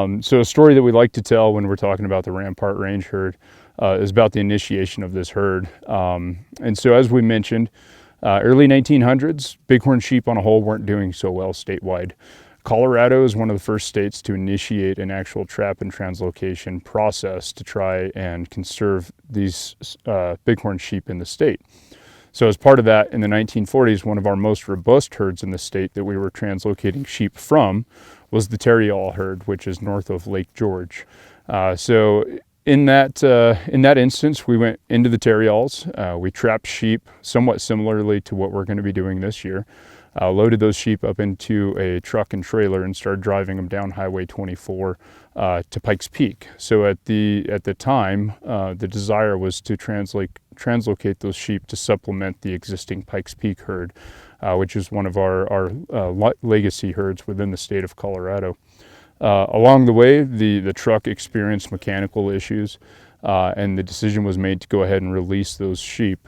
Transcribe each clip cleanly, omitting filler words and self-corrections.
So a story that we like to tell when we're talking about the Rampart Range herd is about the initiation of this herd. And so as we mentioned, early 1900s, bighorn sheep on a whole weren't doing so well statewide. Colorado is one of the first states to initiate an actual trap and translocation process to try and conserve these bighorn sheep in the state. So as part of that, in the 1940s, one of our most robust herds in the state that we were translocating sheep from was the Tarryall herd, which is north of Lake George. So in that instance, we went into the Tarryalls. We trapped sheep somewhat similarly to what we're going to be doing this year. Loaded those sheep up into a truck and trailer and started driving them down Highway 24 to Pikes Peak. So at the time, the desire was to translocate those sheep to supplement the existing Pikes Peak herd, which is one of our legacy herds within the state of Colorado. Along the way, the truck experienced mechanical issues, and the decision was made to go ahead and release those sheep.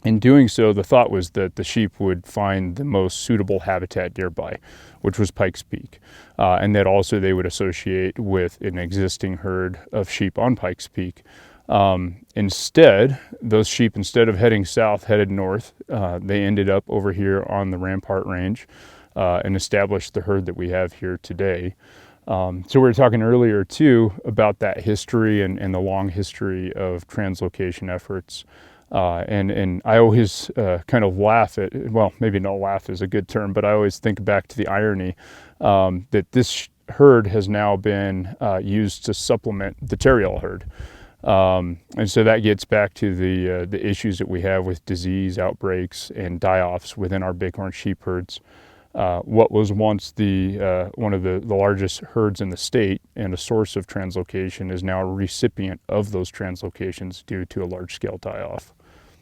In doing so, the thought was that the sheep would find the most suitable habitat nearby, which was Pikes Peak, and that also they would associate with an existing herd of sheep on Pikes Peak. Instead, those sheep, instead of heading south, headed north. They ended up over here on the Rampart Range and established the herd that we have here today. So we were talking earlier too about that history and the long history of translocation efforts. And I always kind of laugh at, well, maybe not laugh is a good term, but I always think back to the irony that this herd has now been used to supplement the Tarryall herd. And so that gets back to the issues that we have with disease outbreaks and die-offs within our bighorn sheep herds. What was once one of the largest herds in the state and a source of translocation is now a recipient of those translocations due to a large-scale die-off.